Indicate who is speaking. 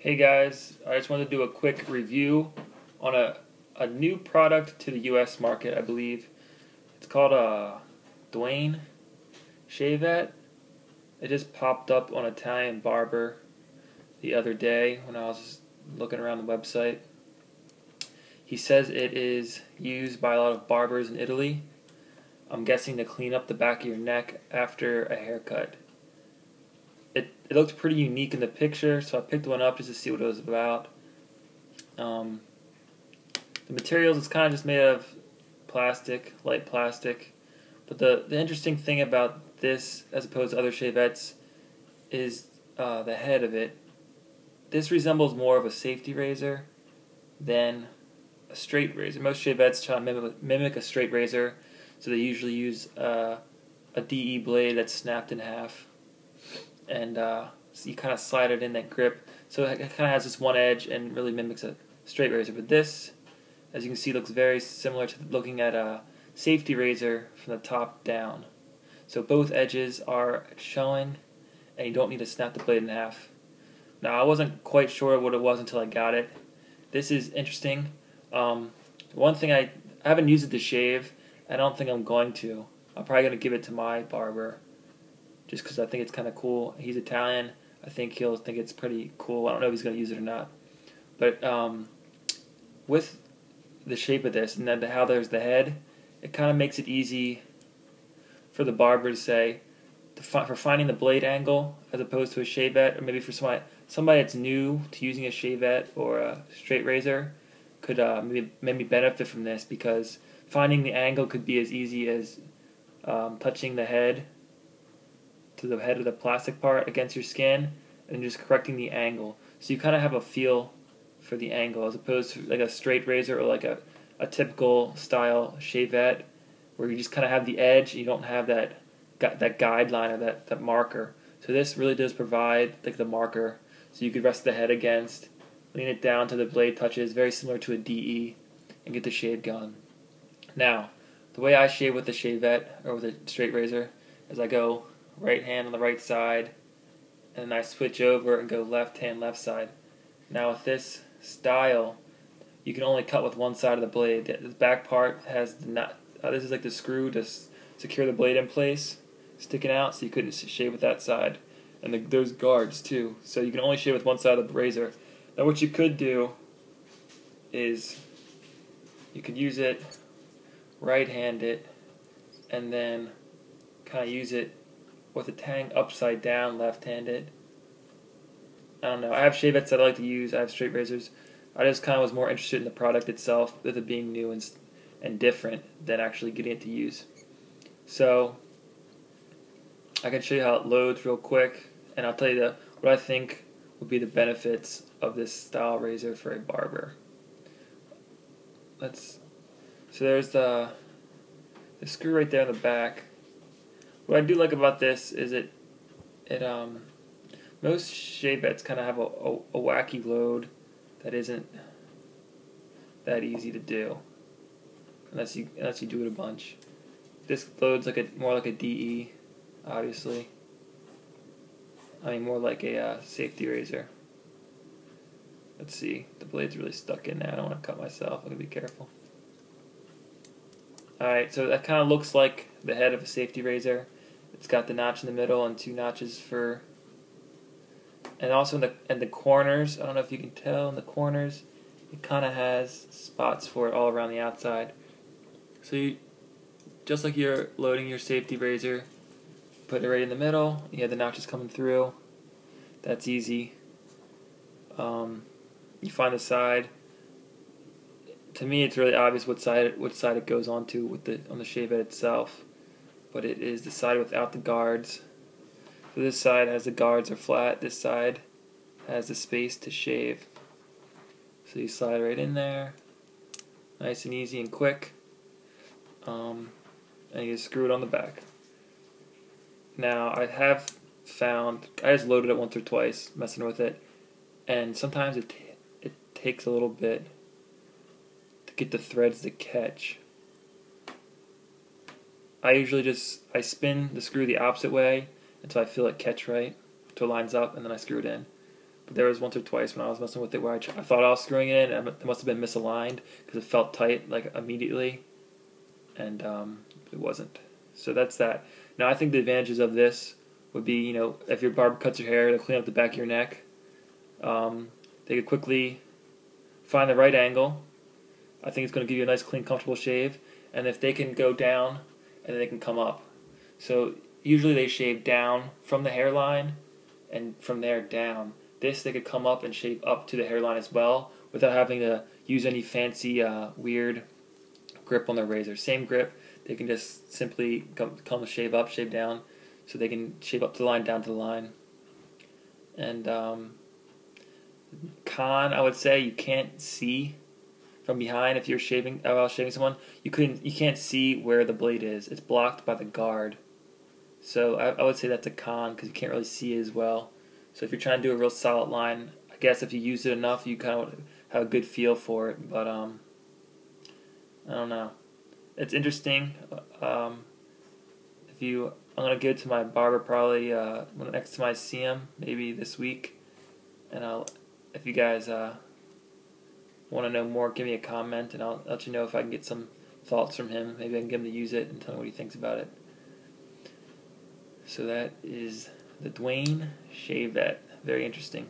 Speaker 1: Hey guys, I just wanted to do a quick review on a new product to the US market, I believe. It's called Daune Shavette. It just popped up on Italian Barber the other day when I was looking around the website. He says it is used by a lot of barbers in Italy. I'm guessing to clean up the back of your neck after a haircut. It looked pretty unique in the picture, so I picked one up just to see what it was about. The materials, it's kind of just made out of plastic, light plastic. But the interesting thing about this, as opposed to other shavettes, is the head of it. This resembles more of a safety razor than a straight razor. Most shavettes try to mimic a straight razor, so they usually use a DE blade that's snapped in half. And so you kind of slide it in that grip, so it kind of has this one edge and really mimics a straight razor. But this, as you can see, looks very similar to looking at a safety razor from the top down. So both edges are showing, and you don't need to snap the blade in half. Now, I wasn't quite sure what it was until I got it. This is interesting. One thing, I haven't used it to shave. I don't think I'm going to. I'm probably going to give it to my barber, just because I think it's kind of cool. He's Italian. I think he'll think it's pretty cool. I don't know if he's going to use it or not. But with the shape of this and then how there's the head, it kind of makes it easy for the barber to say, for finding the blade angle as opposed to a shavette, or maybe for somebody that's new to using a shavette or a straight razor could maybe benefit from this, because finding the angle could be as easy as touching the head to the head of the plastic part against your skin and just correcting the angle. So you kind of have a feel for the angle as opposed to like a straight razor or like a typical style shavette where you just kind of have the edge and you don't have that guideline or that marker. So this really does provide like the marker, so you could rest the head against, lean it down to the blade touches, very similar to a DE, and get the shave going. Now, the way I shave with the shavette or with a straight razor is I go right hand on the right side, and then I switch over and go left hand, left side. Now with this style, you can only cut with one side of the blade. The back part has the nut. This is like the screw to secure the blade in place, sticking out, so you couldn't shave with that side. And those guards too, so you can only shave with one side of the razor. Now what you could do is you could use it, right-hand it, and then kind of use it with the tang upside down, left-handed. I don't know. I have shavettes that I like to use. I have straight razors. I just kind of was more interested in the product itself, with it being new and different, than actually getting it to use. So I can show you how it loads real quick, and I'll tell you what I think would be the benefits of this style razor for a barber. So there's the screw right there in the back. What I do like about this is most shavettes kind of have a wacky load that isn't that easy to do unless you do it a bunch. This loads more like a DE, obviously. I mean, more like a safety razor. Let's see, the blade's really stuck in there. I don't want to cut myself. I'm gonna be careful. Alright, so that kind of looks like the head of a safety razor. It's got the notch in the middle and two notches and also in the corners. I don't know if you can tell, in the corners it kind of has spots for it all around the outside. So just like you're loading your safety razor, put it right in the middle. You have the notches coming through. That's easy. You find the side. To me, it's really obvious what side it goes onto on the shavette itself, but it is the side without the guards. So this side has the guards are flat. This side has the space to shave. So you slide right in there, nice and easy and quick, and you just screw it on the back. Now I just loaded it once or twice, messing with it, and sometimes it takes a little bit to get the threads to catch. I usually I spin the screw the opposite way until I feel it catch right, until it lines up, and then I screw it in. But there was once or twice when I was messing with it where I thought I was screwing it in, and it must have been misaligned because it felt tight like immediately, and it wasn't. So that's that. Now I think the advantages of this would be, you know, if your barber cuts your hair to clean up the back of your neck, they could quickly find the right angle. I think it's going to give you a nice, clean, comfortable shave. And if they can go down, and then they can come up. So usually they shave down from the hairline, and from there down. This, they could come up and shave up to the hairline as well, without having to use any fancy, weird grip on their razor. Same grip, they can just simply come shave up, shave down, so they can shave up to the line, down to the line. And con, I would say, you can't see from behind if you're shaving while shaving someone. You can't see where the blade is. It's blocked by the guard. So I would say that's a con because you can't really see it as well. So if you're trying to do a real solid line, I guess if you use it enough, you kind of have a good feel for it. But I don't know. It's interesting. I'm gonna give it to my barber probably next time I see him, maybe this week. And if you guys want to know more, give me a comment, and I'll let you know if I can get some thoughts from him. Maybe I can get him to use it and tell me what he thinks about it. So that is the Daune Shavette. Very interesting.